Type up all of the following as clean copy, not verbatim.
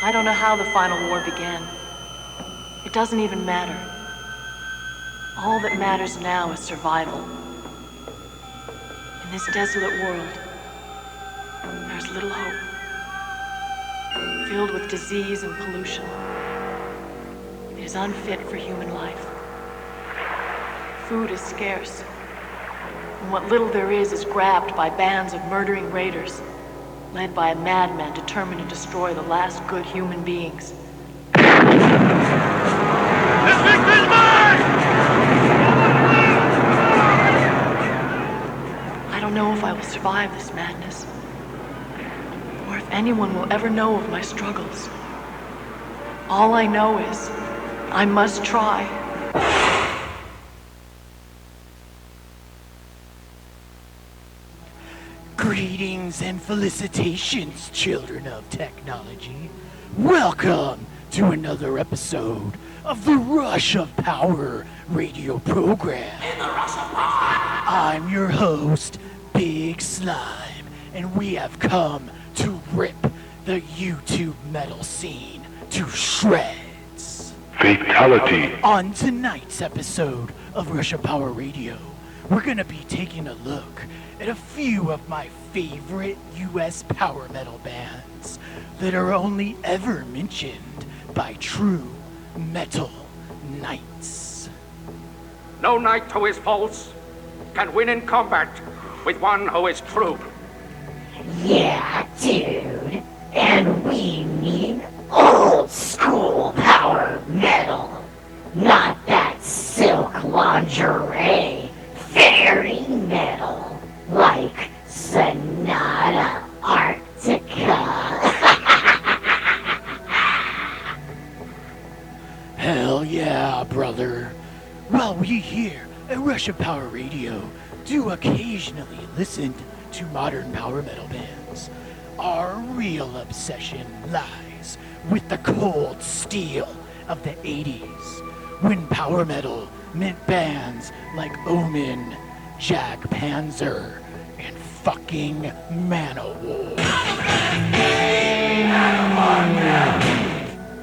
I don't know how the final war began. It doesn't even matter. All that matters now is survival. In this desolate world, there's little hope. Filled with disease and pollution. It is unfit for human life. Food is scarce. And what little there is grabbed by bands of murdering raiders, led by a madman determined to destroy the last good human beings. This victory's mine! I don't know if I will survive this madness, or if anyone will ever know of my struggles. All I know is, I must try. Greetings and felicitations, children of technology. Welcome to another episode of the Rush of Power radio program. I'm your host, Big Slime, and we have come to rip the YouTube metal scene to shreds. Fatality. On tonight's episode of Rush of Power Radio, we're gonna be taking a look at a few of my favorite US power metal bands that are only ever mentioned by true metal knights. No knight who is false can win in combat with one who is true. Yeah, dude. And we mean old school power metal. Not that silk lingerie fairy metal like Sonata Arctica. Hell yeah, brother. Well, we here at Rush of Power Radio do occasionally listen to modern power metal bands. Our real obsession lies with the cold steel of the 80s, when power metal meant bands like Omen, Jack Panzer, and fucking Manowar.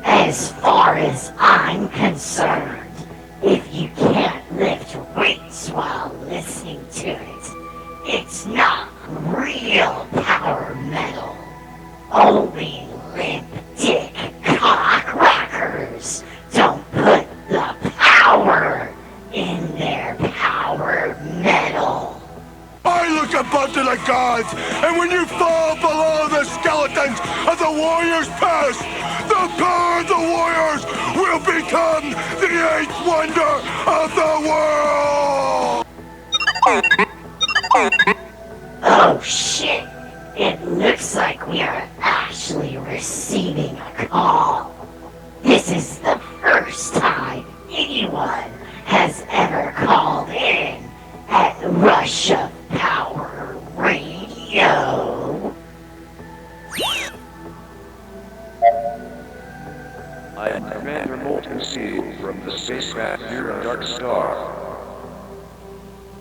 As far as I'm concerned, if you can't lift weights while listening to it, it's not real power metal. Only limp dick cock rockers don't put the power in their power metal. I look above to the gods, and when you fall below the skeletons of the warriors past, the power of the warriors will become the eighth wonder of the world! Oh shit! It looks like we are actually receiving a call. This is the first time anyone has ever called in at Rush of Power Radio. I am Commander Molten Steel from the spacecraft Zero Dark Star.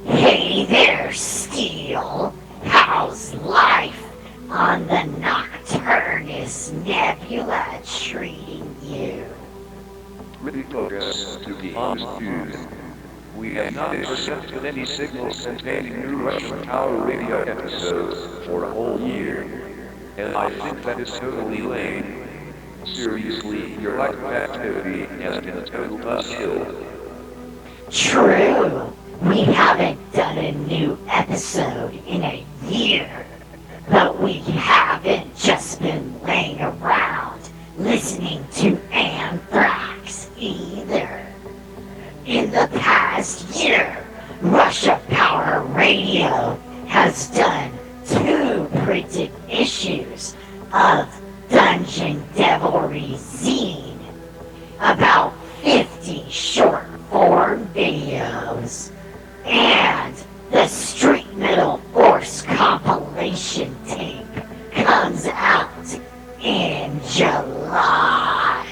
Hey there, Steel. How's life on the Nocturnus Nebula treating you? Pretty close, to be honest with you. We have not intercepted any signals containing new Russian Power Radio episodes for a whole year. And I think that is totally lame. Seriously, your lack of activity has been a total buzzkill. True. We haven't done a new episode in a year. But we haven't just been laying around listening to Anthrax either. In the past year, Rush of Power Radio has done 2 printed issues of Dungeon Devilry Zine, about 50 short form videos, and the Street Metal Force compilation tape comes out in July.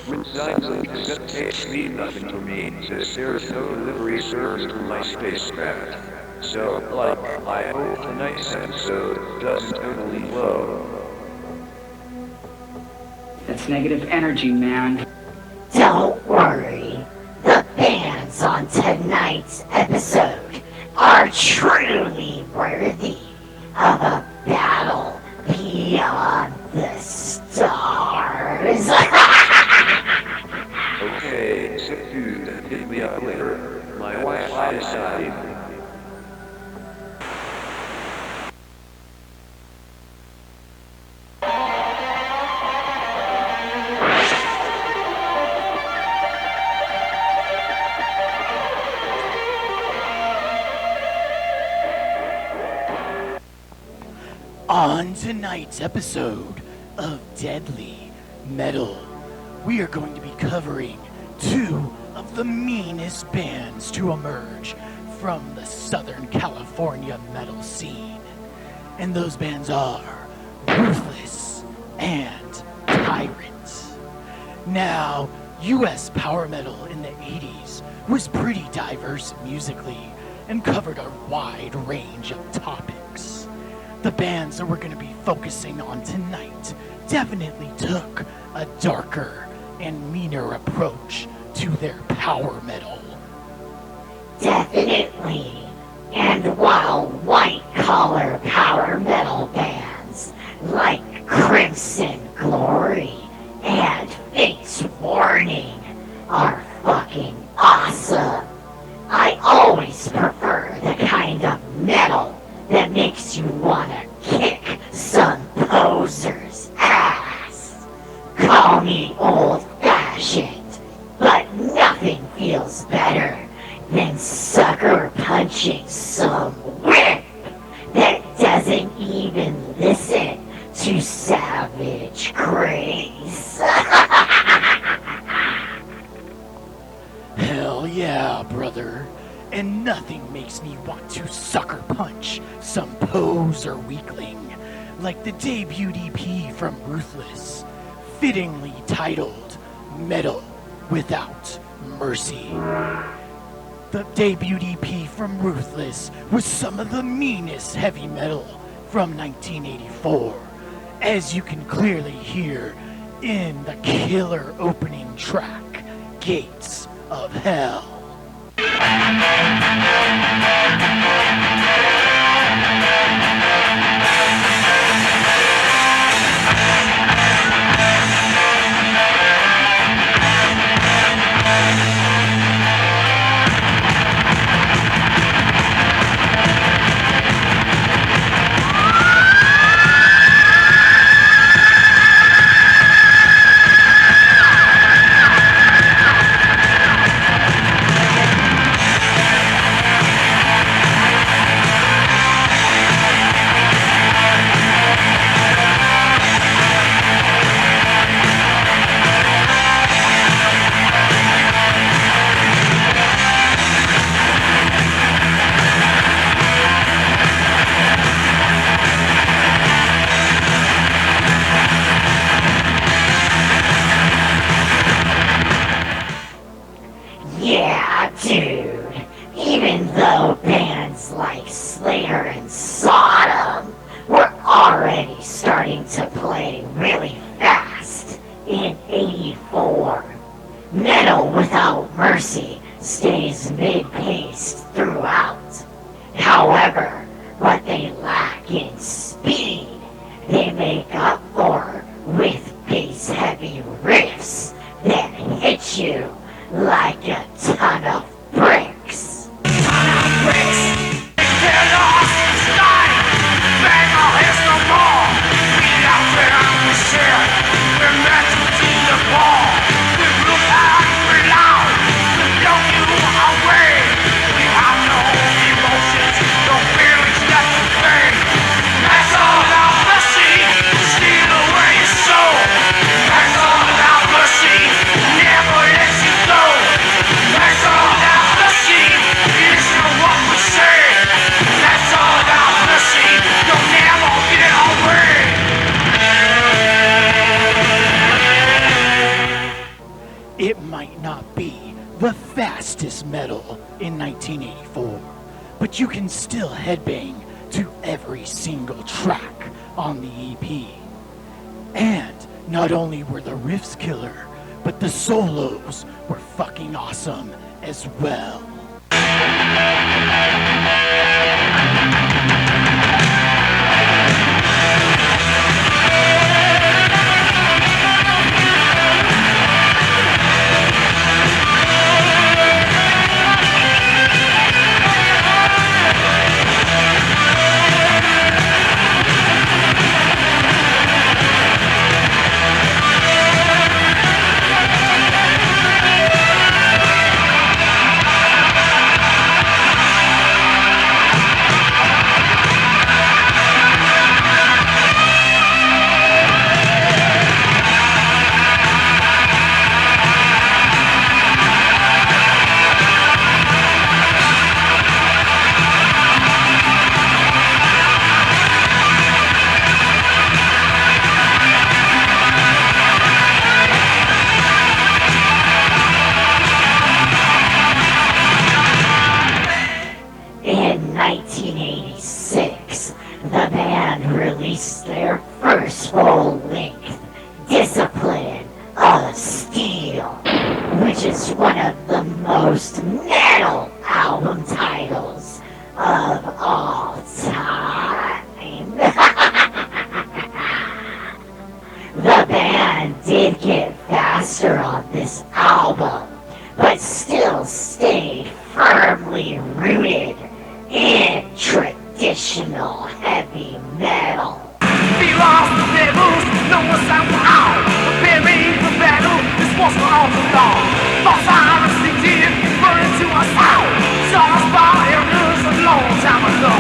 When signs of cassette tapes mean nothing to me, since there is no delivery service to my spacecraft. So, like, I hope tonight's episode doesn't totally blow. That's negative energy, man. Don't worry. The bands on tonight's episode are truly worthy of a battle beyond the stars. Okay, sick dude, hit me up later. My wife decided. On tonight's episode of Deadly Metal, we are going to be covering two of the meanest bands to emerge from the Southern California metal scene. And those bands are Ruthless and Tyrant. Now, US power metal in the 80s was pretty diverse musically and covered a wide range of topics. The bands that we're going to be focusing on tonight definitely took a darker and meaner approach to their power metal. Definitely. And while white-collar power metal bands like Crimson Glory and Fate's Warning are fucking awesome, I always prefer the kind of metal that makes you wanna kick some poser's ass. Call me old-fashioned, but nothing feels better than sucker punching some WIMP that doesn't even listen to Savage Grace. Hell yeah, brother. And nothing makes me want to sucker punch some poser weakling like the debut EP from Ruthless, fittingly titled Metal Without Mercy. The debut EP from Ruthless was some of the meanest heavy metal from 1984, as you can clearly hear in the killer opening track, Gates of Hell. Yeah, dude. Even though bands like Slayer and Sodom were already starting to play really fast in '84, Metal Without Mercy stays mid-paced throughout. However, what they lack in speed, they make up for with bass-heavy riffs that hit you like a ton of bricks. It might not be the fastest metal in 1984, but you can still headbang to every single track on the EP. And not only were the riffs killer, but the solos were fucking awesome as well. In 1986, the band released their first full-length Discipline of Steel, which is one of the most metal album titles of all time. The band did get faster on this album, but still stayed firmly rooted in traditional heavy metal. We lost the devils, no one sound out. Preparing for battle, this was for all too long. False honesty did burn into our soul. Saw us by errors a long time ago.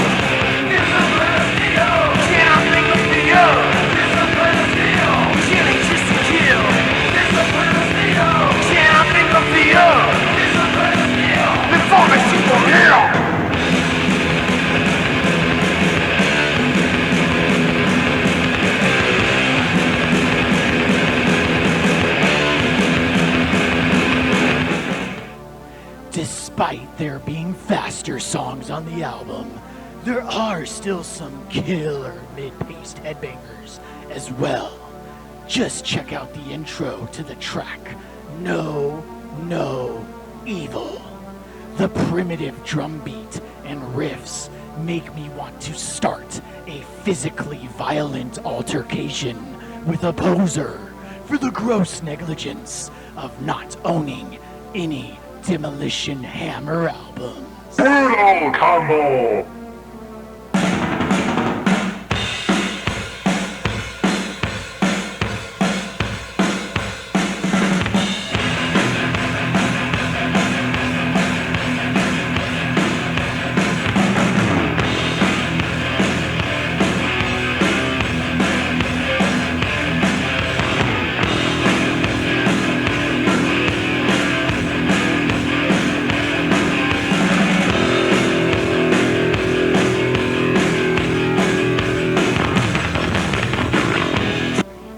Discipline of steel, can't think of fear. Discipline of steel, killing just to kill. Discipline of steel, can't think of fear. Discipline of steel, before the superhero. Despite there being faster songs on the album, there are still some killer mid-paced headbangers as well. Just check out the intro to the track, No, No, Evil. The primitive drum beat and riffs make me want to start a physically violent altercation with a poser for the gross negligence of not owning any Demolition Hammer albums. Brutal combo!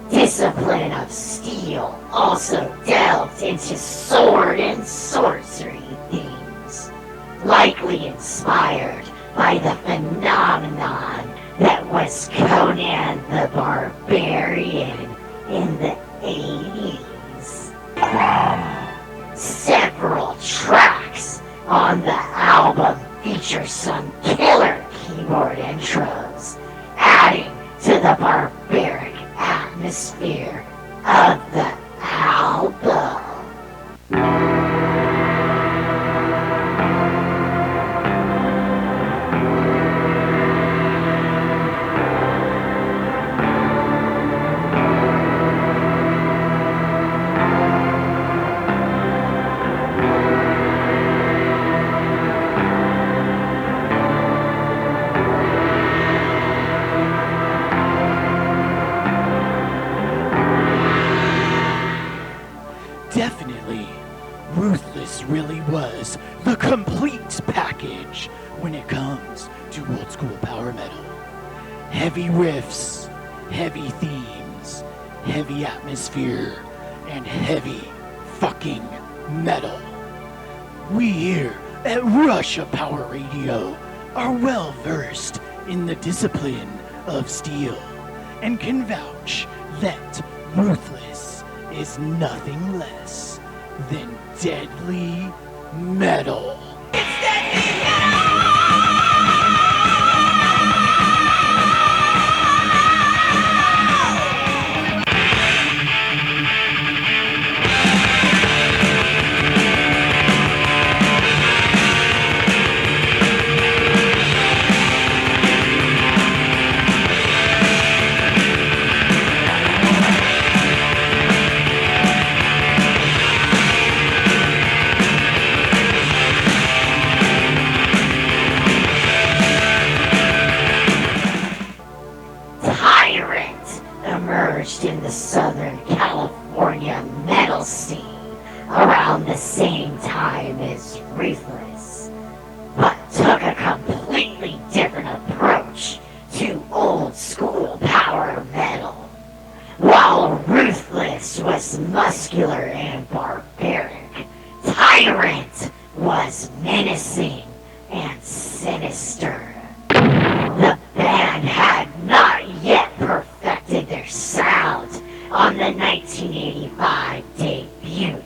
Discipline of Steel also delved into sword and sorcery themes, likely inspired by the phenomenon that was Conan the Barbarian in the 80s. Several tracks on the album feature some killer keyboard intros, adding to the barbaric atmosphere of the album. Definitely, Ruthless really was the complete package when it comes to old school power metal. Heavy riffs, heavy themes, heavy atmosphere, and heavy fucking metal. We here at Russia Power Radio are well versed in the discipline of steel and can vouch that Ruthless is nothing less than deadly metal. Tyrant emerged in the Southern California metal scene around the same time as Ruthless, but took a completely different approach to old school power metal. While Ruthless was muscular and barbaric, Tyrant was menacing and sinister. The band had not yet perfected their sound on the 1985 debut,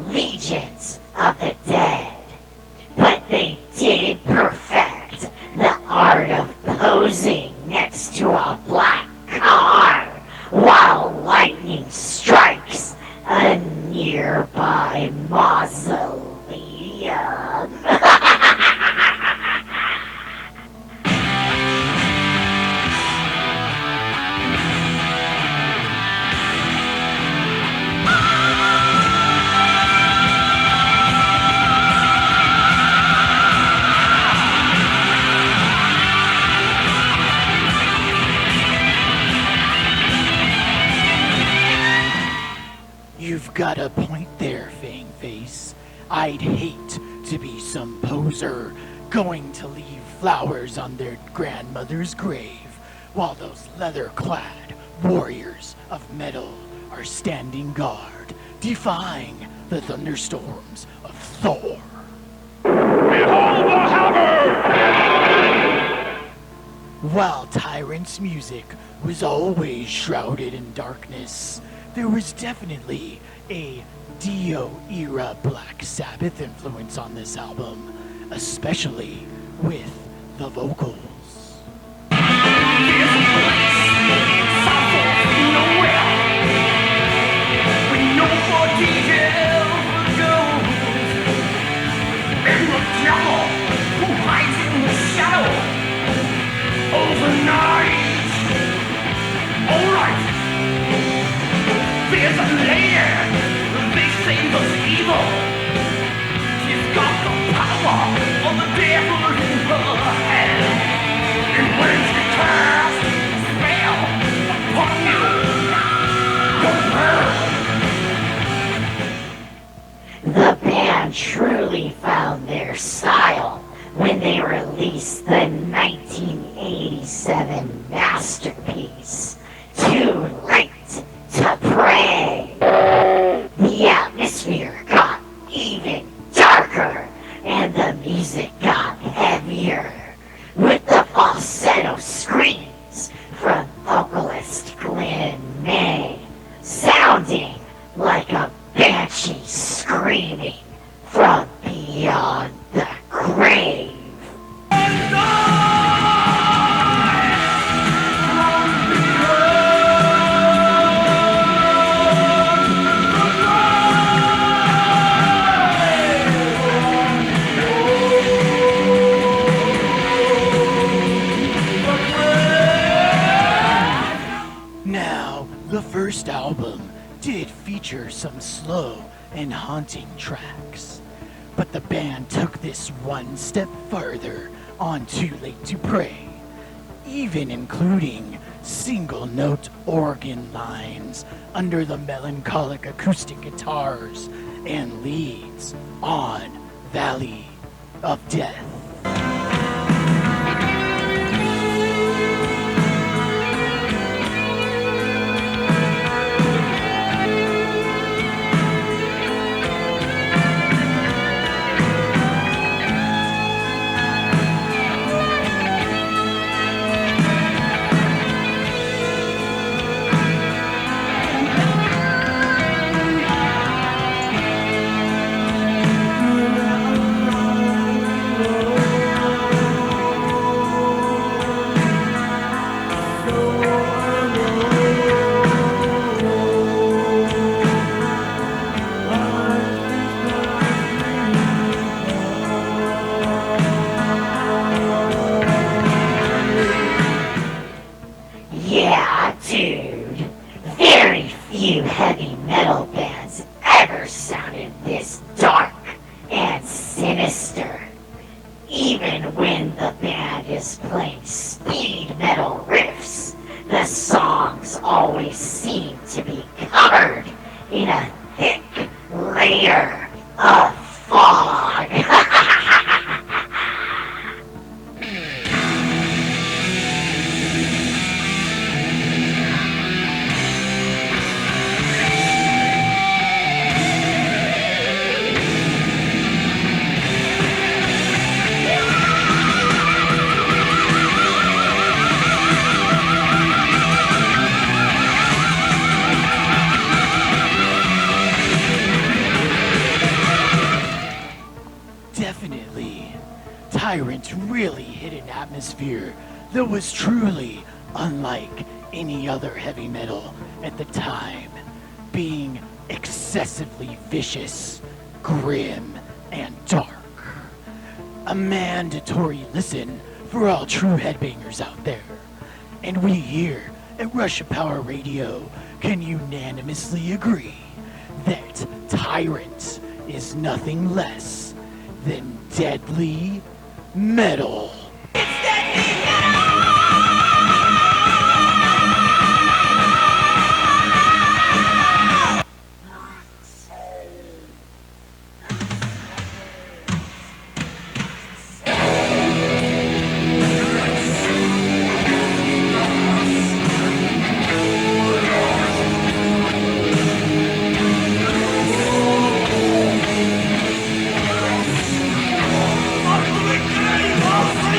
Legions of the Dead, but they did perfect the art of posing next to a black car while lightning strikes a nearby mausoleum. You've got a point there, FANGFACE. I'd hate to be some poser going to leave flowers on their grandmother's grave while those leather-clad warriors of metal are standing guard, defying the thunderstorms of Thor. Behold the hammer! While Tyrant's music was always shrouded in darkness, there was definitely a Dio-era Black Sabbath influence on this album, especially with the vocals. There's a land they say was evil. She's got the power of the devil in her hand. And when she casts a spell upon you, The band truly found their style when they released the 1987 masterpiece, Too Late to Pray. The atmosphere got even darker and the music got heavier, with the falsetto screams from vocalist Glenn May sounding like a banshee screaming from beyond the grave. Now, the first album did feature some slow and haunting tracks, but the band took this one step further on Too Late to Pray, even including single-note organ lines under the melancholic acoustic guitars and leads on Valley of Death. just playing speed metal riffs. The songs always seem to be covered in a thick layer of fog. Definitely, Tyrant really hit an atmosphere that was truly unlike any other heavy metal at the time, being excessively vicious, grim, and dark. A mandatory listen for all true headbangers out there. And we here at Russia Power Radio can unanimously agree that Tyrant is nothing less than deadly metal. Fuck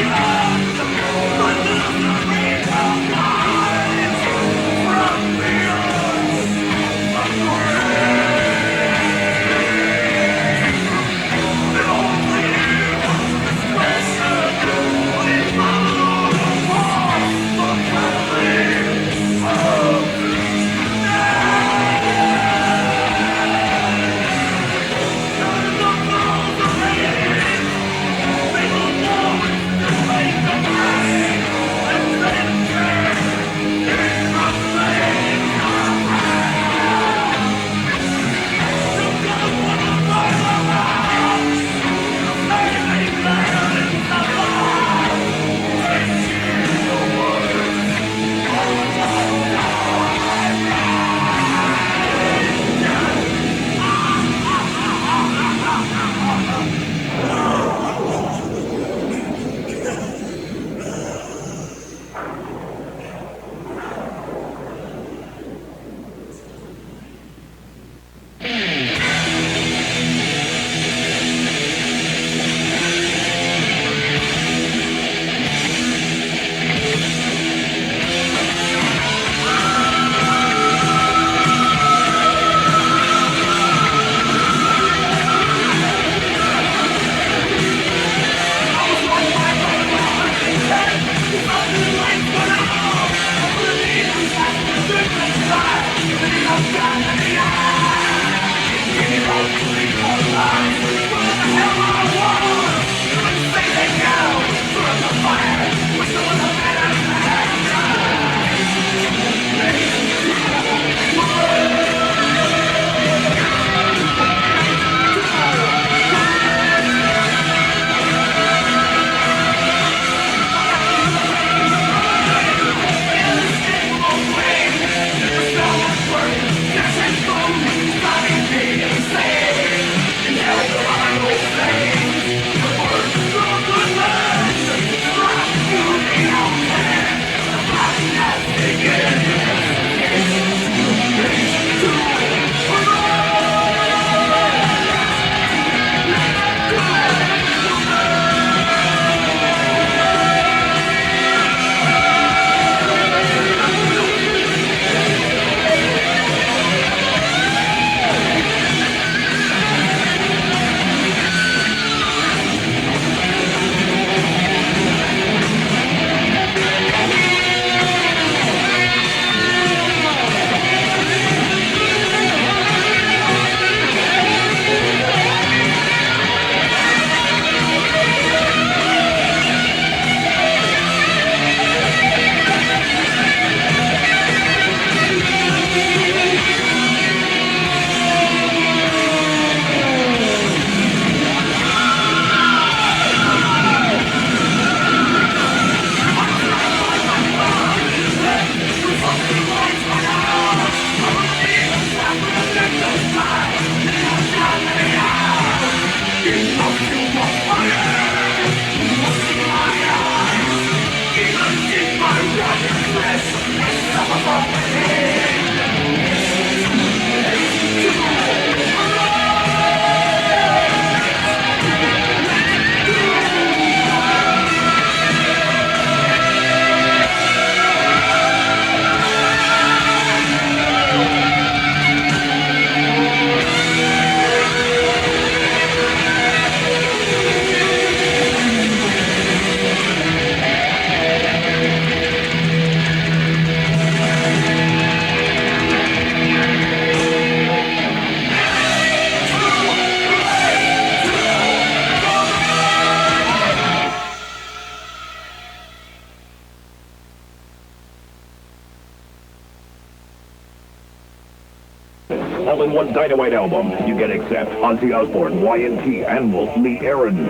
All in one Dynamite album. You get Accept, Ozzy Osbourne, Y&T, and Wolf Lee Aaron.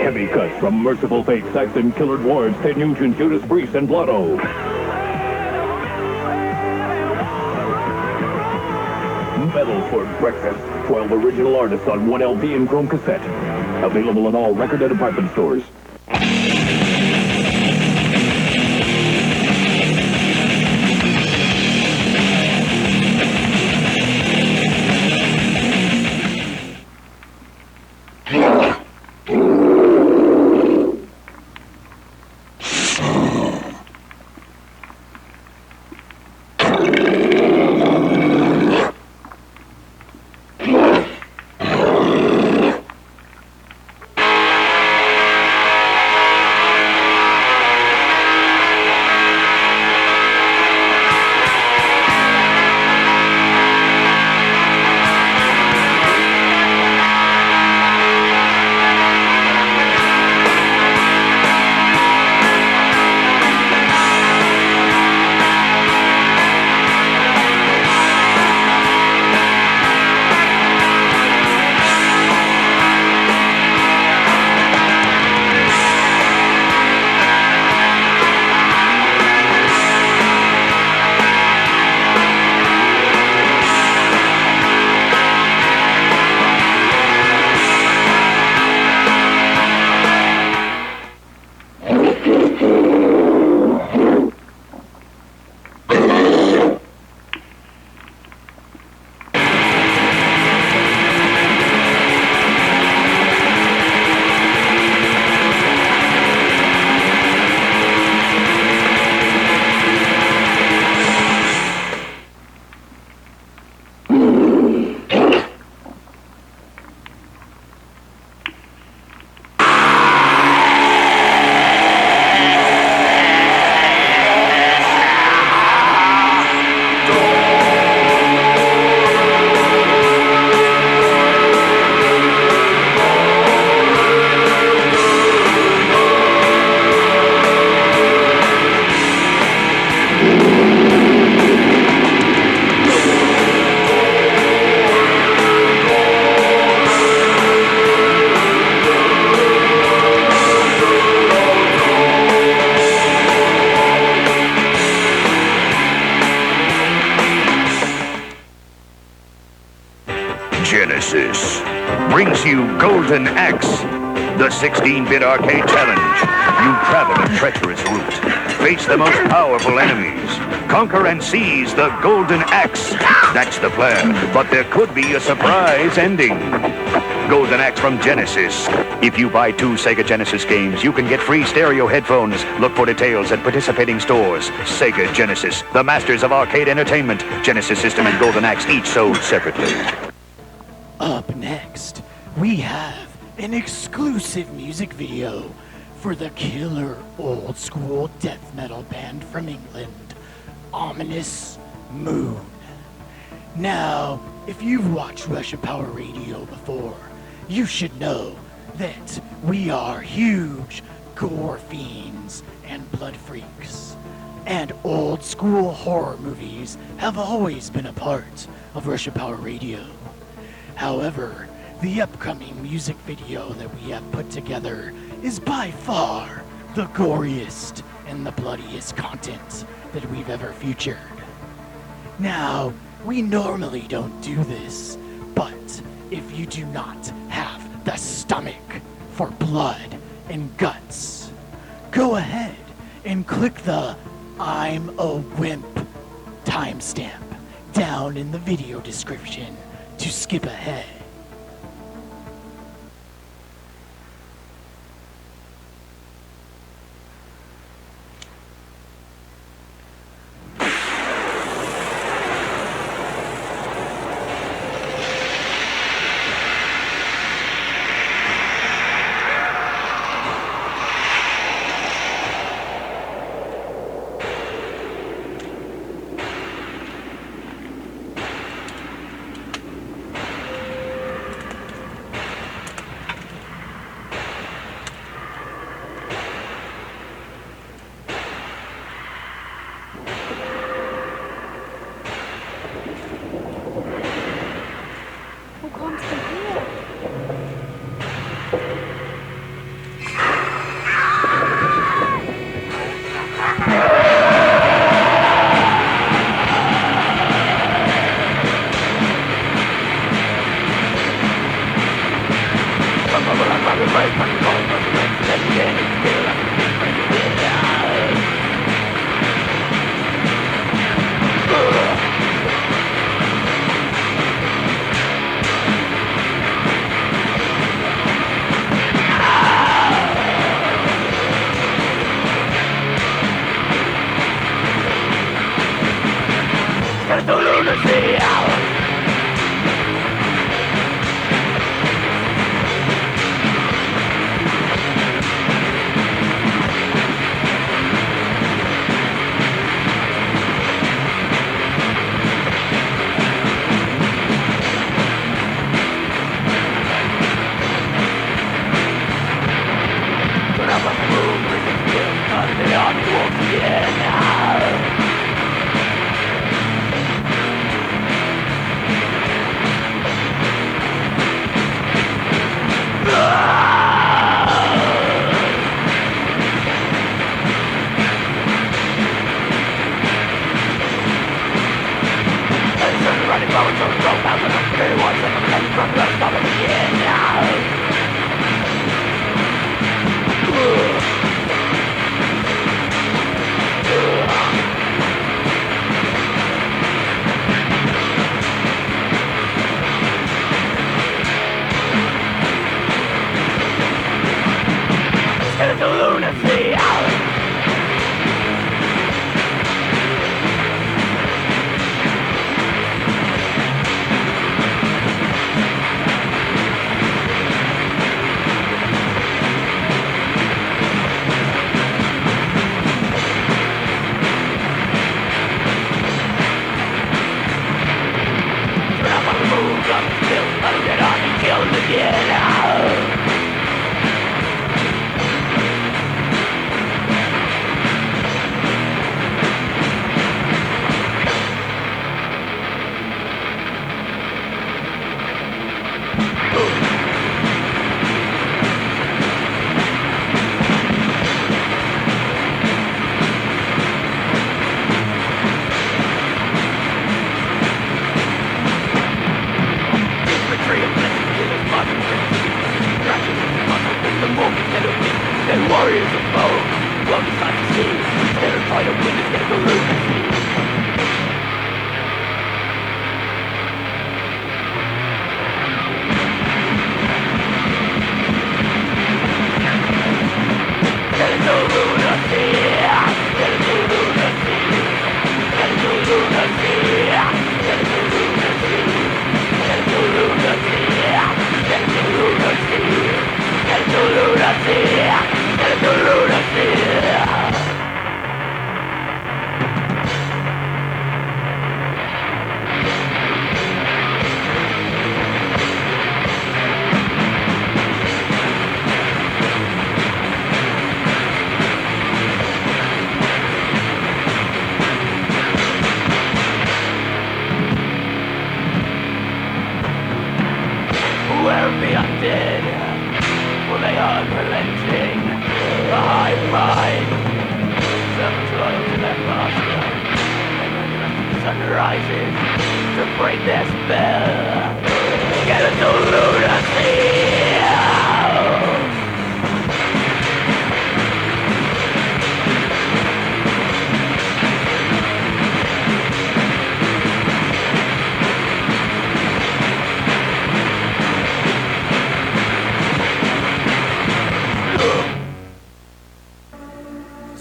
Heavy cuts from Merciful Fate, Saxon, Killer Dwarves, Ted Nugent, Judas Priest, and Blotto. Metal for Breakfast. 12 original artists on one LP and chrome cassette. Available in all record and department stores. Genesis brings you Golden Axe, the 16-bit arcade challenge. You travel a treacherous route, face the most powerful enemies, conquer and seize the Golden Axe. That's the plan, but there could be a surprise ending. Golden Axe from Genesis. If you buy 2 Sega Genesis games, you can get free stereo headphones. Look for details at participating stores. Sega Genesis, the masters of arcade entertainment. Genesis System and Golden Axe, each sold separately. Up next, we have an exclusive music video for the killer old school death metal band from England, Ominous Moon. Now, if you've watched Russia Power Radio before, you should know that we are huge gore fiends and blood freaks. And old school horror movies have always been a part of Russia Power Radio. However, the upcoming music video that we have put together is by far the goriest and the bloodiest content that we've ever featured. Now, we normally don't do this, but if you do not have the stomach for blood and guts, go ahead and click the I'm a Wimp timestamp down in the video description to skip ahead.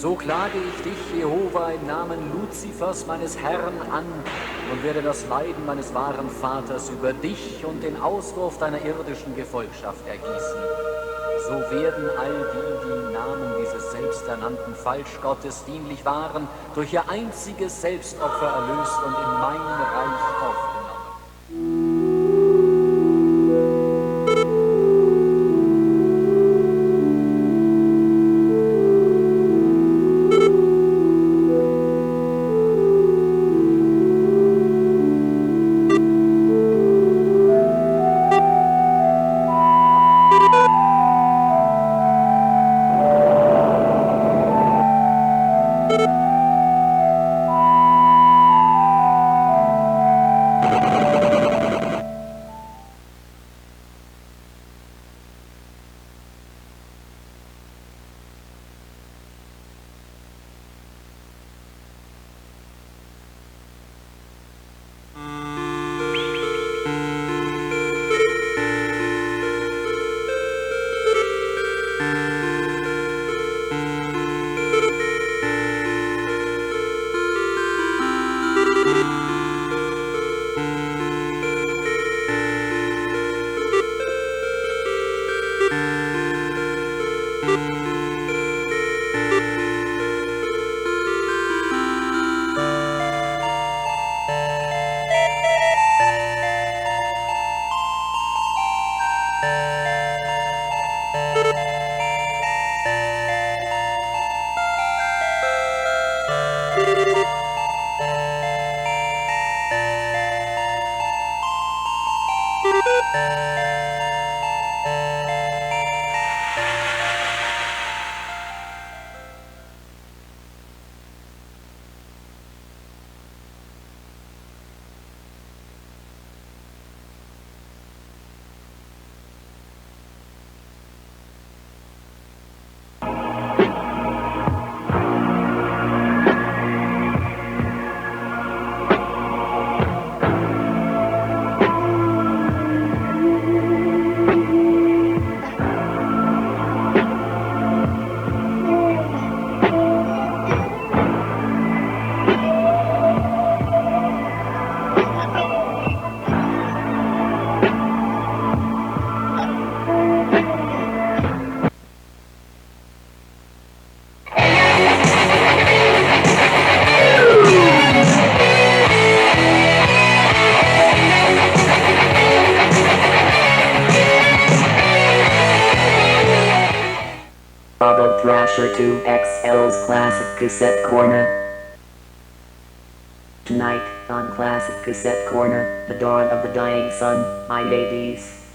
So klage ich dich, Jehova, im Namen Luzifers, meines Herrn, an und werde das Leiden meines wahren Vaters über dich und den Auswurf deiner irdischen Gefolgschaft ergießen. So werden all die, die im Namen dieses selbsternannten Falschgottes dienlich waren, durch ihr einziges Selbstopfer erlöst und in mein Reich aufgenommen. ROBOTHRASHER 2XL's Classic Cassette Corner. Tonight, on Classic Cassette Corner, The Dawn of the Dying Sun, My Babies.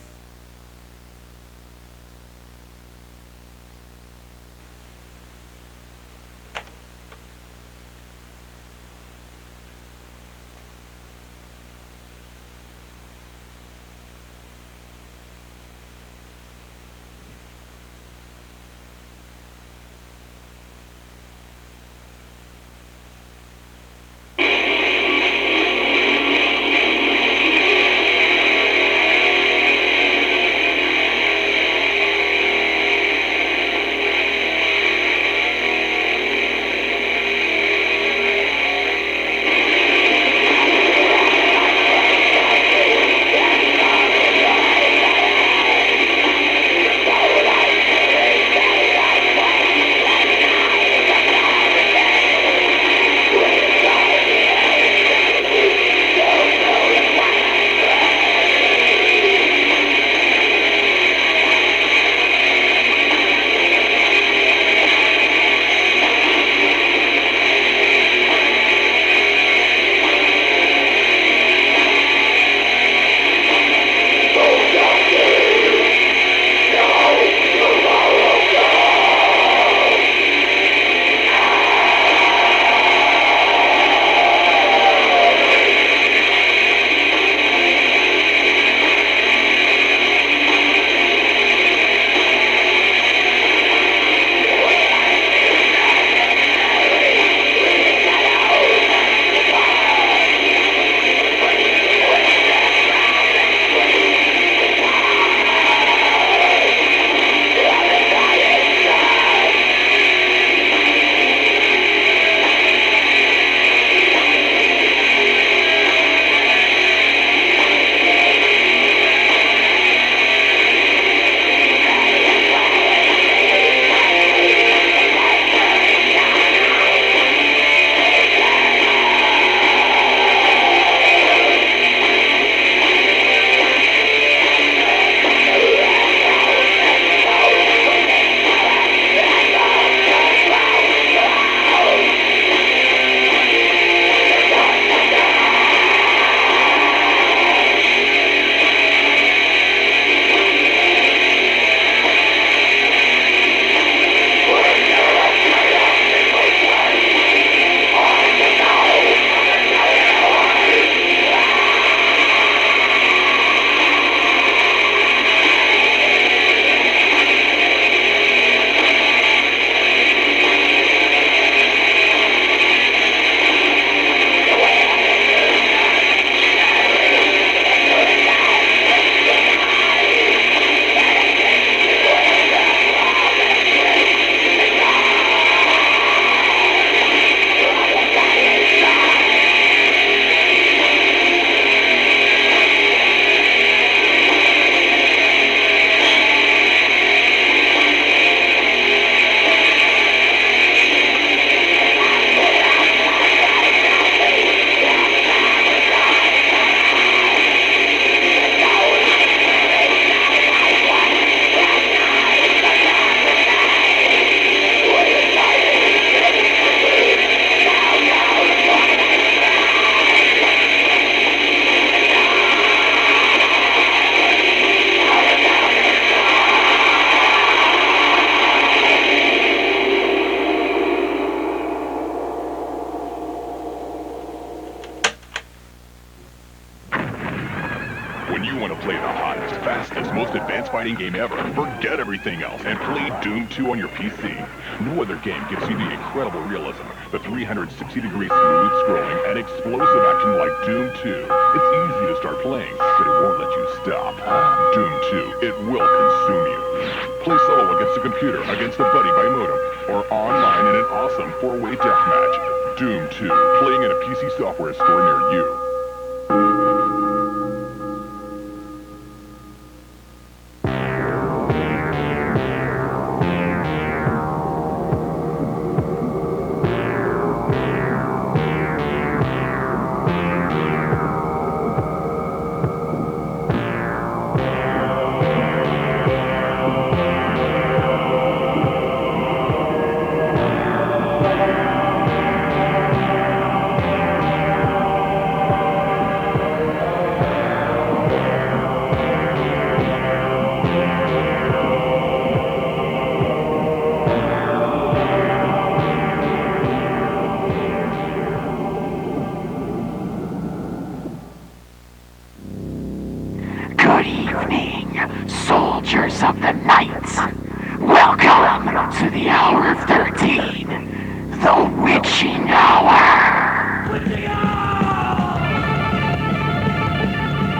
fighting game ever. Forget everything else and play Doom 2 on your PC. No other game gives you the incredible realism, the 360-degree smooth scrolling, and explosive action like Doom 2. It's easy to start playing, but it won't let you stop. Doom 2, it will consume you. Play solo against a computer, against a buddy by modem, or online in an awesome 4-way deathmatch. Doom 2, playing in a PC software store near you. hour of 13. The witching hour.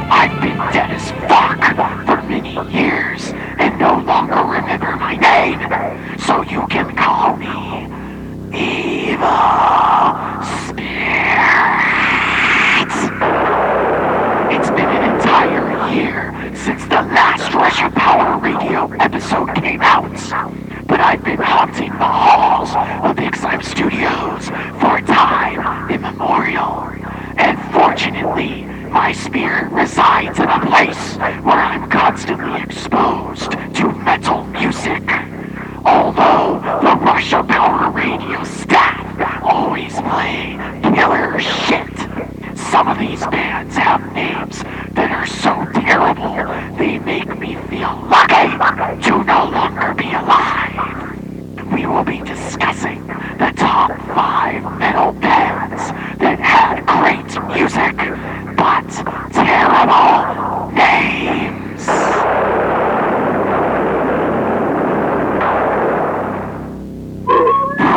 I've been dead as fuck for many years and no longer remember my name, so you can call me Evil Spirit. It's been an entire year since the last Rush of Power Radio episode came out, but I've been haunting the halls of Exime Studios for time immemorial, and fortunately, my spirit resides in a place where I'm constantly exposed to metal music. Although the Rush of Power Radio staff always play killer shit, some of these bands have names that are so terrible they make me feel lucky to no longer be alive. We will be discussing the top 5 metal bands that had great music, but terrible names.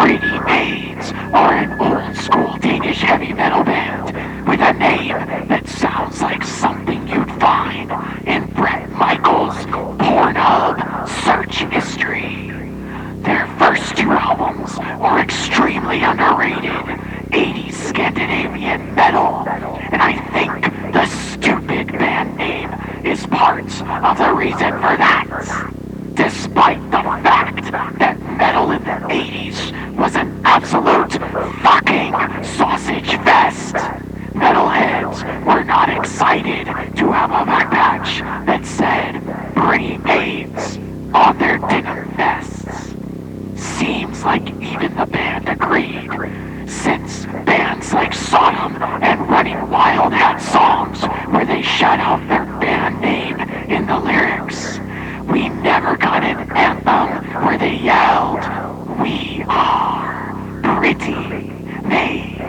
Pretty Maids are an old school Danish heavy metal band with a name that sounds like something you'd find in Bret Michaels' Pornhub search history. Their first 2 albums are extremely underrated 80s Scandinavian metal, and I think the stupid band name is part of the reason for that. Despite the fact that metal in the 80s was an absolute fucking sausage fest, metalheads were not excited to have a back patch that said Pretty Maids on their denim vests. Seems like even the band agreed, since bands like Sodom and Running Wild had songs where they shout out their band name in the lyrics. We never got an anthem where they yelled, "We are Pretty Maids."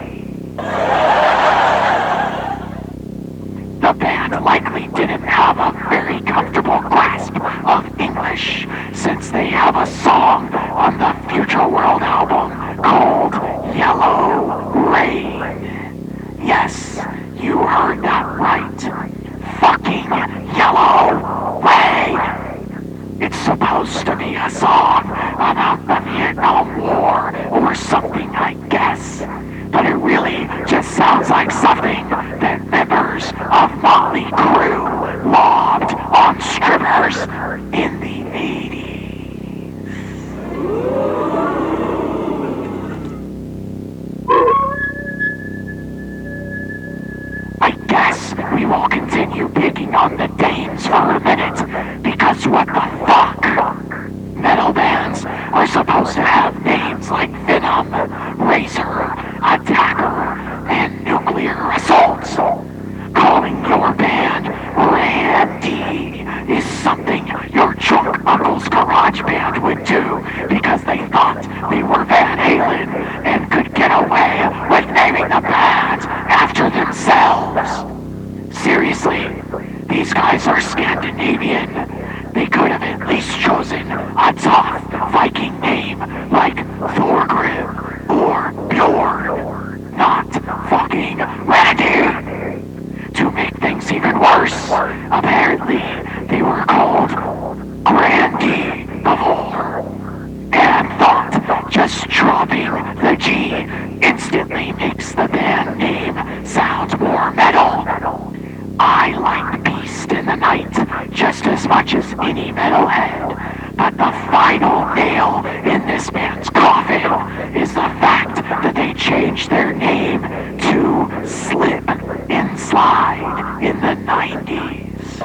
The band likely didn't have a very comfortable grasp of English, since they have a song on the Future World album called Yellow Rain. Yes, you heard that right. Fucking Yellow Rain. It's supposed to be a song about the Vietnam War or something, I guess. But it really just sounds like something that members of Motley Crue lobbed on strippers in the 80s. I guess we will continue picking on the Danes for a minute, because what the fuck? Metal bands are supposed to have names like Venom, Razor, Attacker, and Nuclear Assault. Calling your band Randy is something your drunk uncle's garage band would do because they thought they were Van Halen and could get away with naming the band after themselves. Seriously, these guys are Scandinavian. They could have at least chosen a tough Viking name like Thorgrim or Bjorn, not fucking Randy. To make things even worse, apparently they were called Grandy before, and thought just dropping the G instantly makes the band name sound more metal. I like Beast in the Night just as much as any metalhead, but the final nail in this band's coffin is the fact that they changed their name to Slip and Slide in the 90s.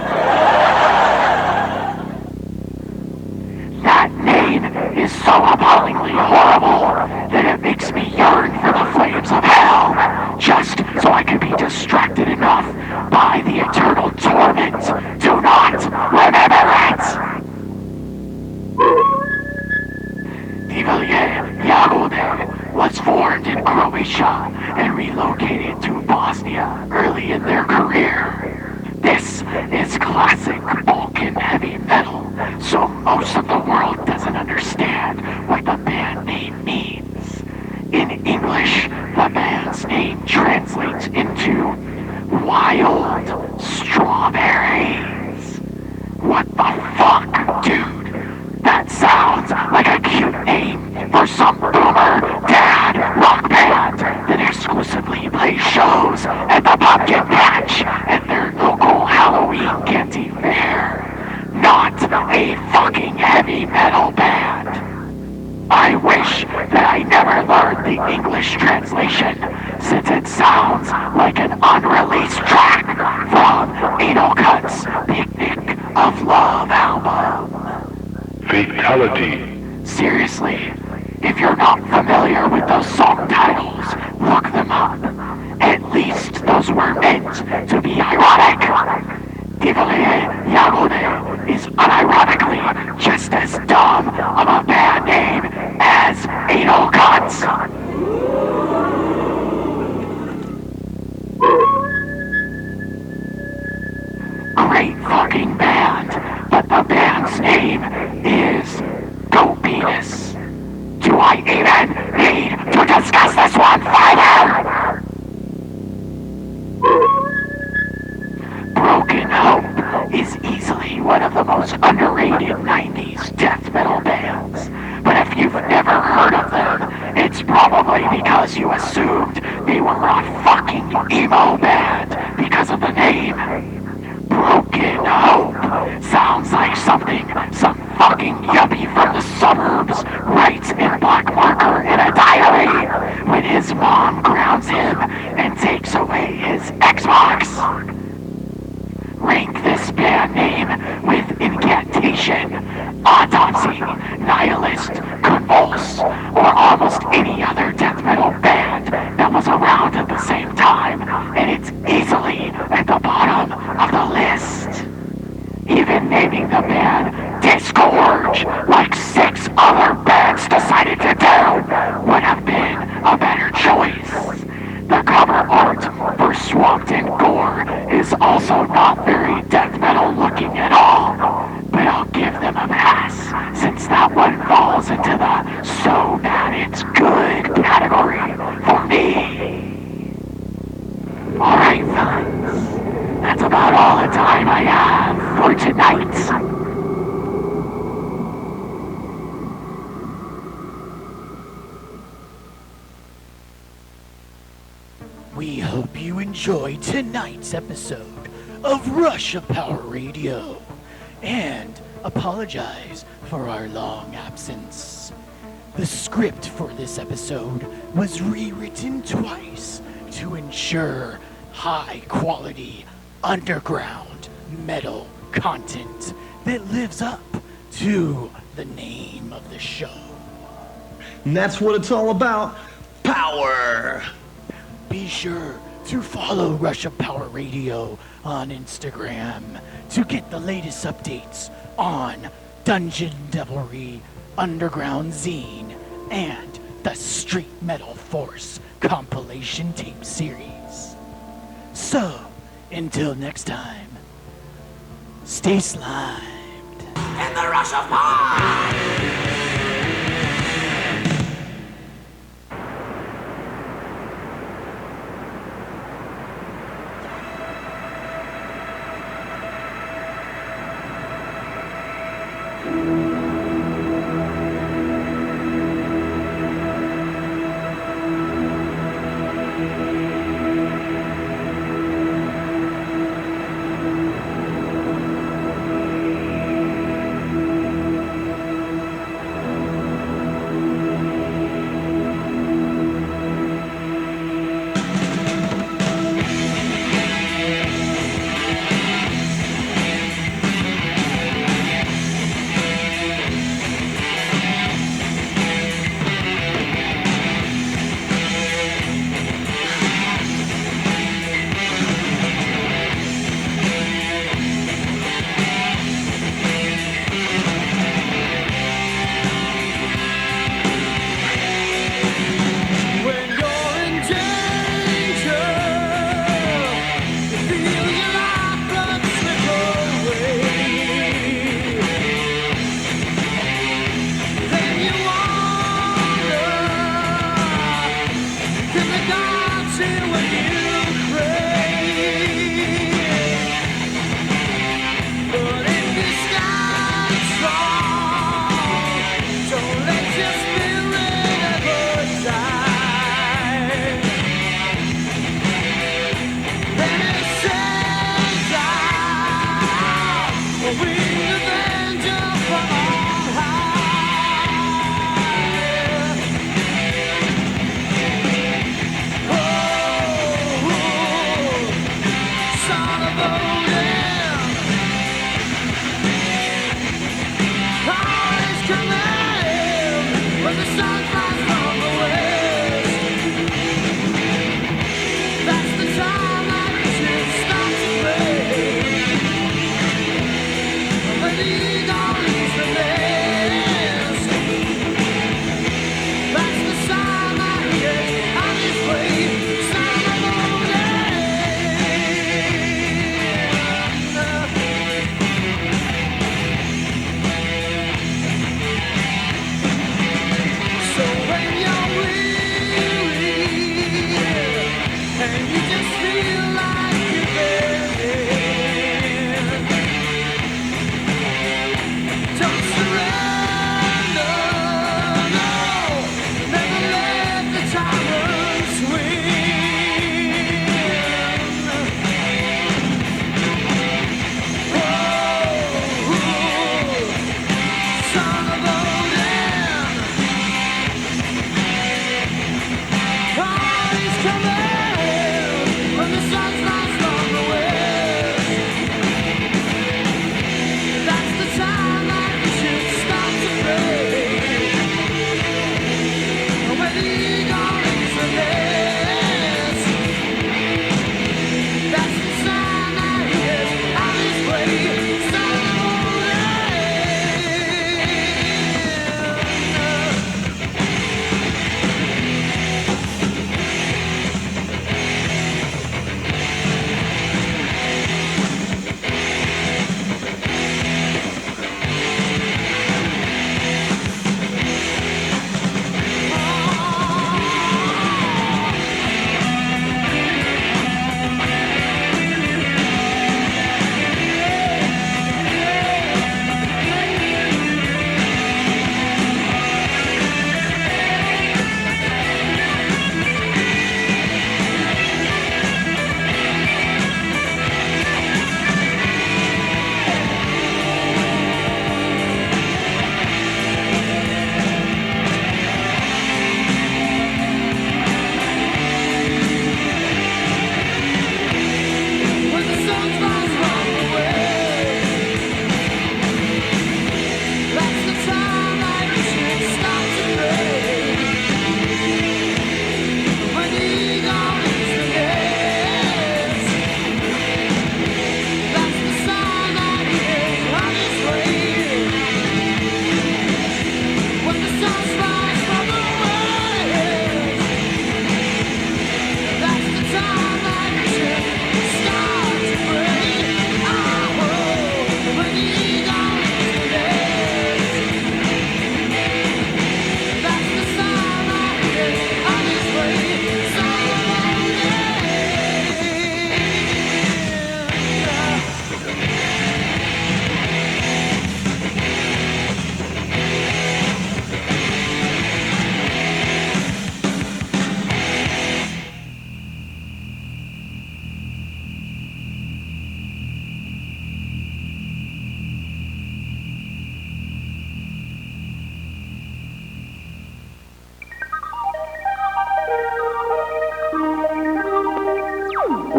That name is so appallingly horrible that it makes me yearn for the flames of hell, just so I can be distracted enough by the eternal torment to not remember it. Divlje Jagode was formed in Croatia and relocated to Bosnia early in their career. This is classic Balkan heavy metal, so most of the world doesn't understand what what the band name means. In English, the band's name translates into Wild Strawberries. What the fuck, dude? That sounds like a cute name for some boomer dad rock band that exclusively plays shows at the Pumpkin Patch and their local Halloween candy fair. Not a fucking heavy metal band. I wish that I never learned the English translation, since it sounds like an unreleased track from Anal Cut's Picnic of Love album. Fatality. Seriously, if you're not familiar with those song titles, look them up. At least those were meant to be ironic. DEATHLIKE is unironically just as dumb of a band name as Anal Cuts. Great fucking band, but the band's name is Goat Penis. Do I even need to discuss this one further? Broken Hope is easily one of the most underrated 90s death metal bands. But if you've never heard of them, it's probably because you assumed they were a fucking emo band because of the name. Broken Hope sounds like something some fucking yuppie from the suburbs writes in black marker in a diary when his mom grounds him and takes away his Xbox. Rank this band name with Incantation, Autopsy, Nihilist, Convulse, or almost any other death metal band that was around at the same time, and it's easily at the bottom of the list. Even naming the band Disgorge, like 6 other bands decided to do, would have been a better choice. The cover art for Swamped in Gore is also not very death metal looking at all, but I'll give them a pass since that one falls into the so bad it's good category for me. Alright fellas, that's about all the time I have for tonight. We hope you enjoyed tonight's episode of Rush of Power Radio, and apologize for our long absence. The script for this episode was rewritten twice to ensure high-quality underground metal content that lives up to the name of the show. And that's what it's all about. Power! Be sure to follow Rush of Power Radio on Instagram to get the latest updates on Dungeon Devilry, Underground Zine, and the Street Metal Force compilation tape series. So, until next time, stay slimed. In the rush of power!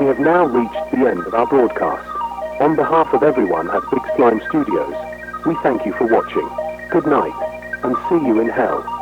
We have now reached the end of our broadcast. On behalf of everyone at Big Slime Studios, we thank you for watching. Good night, and see you in hell.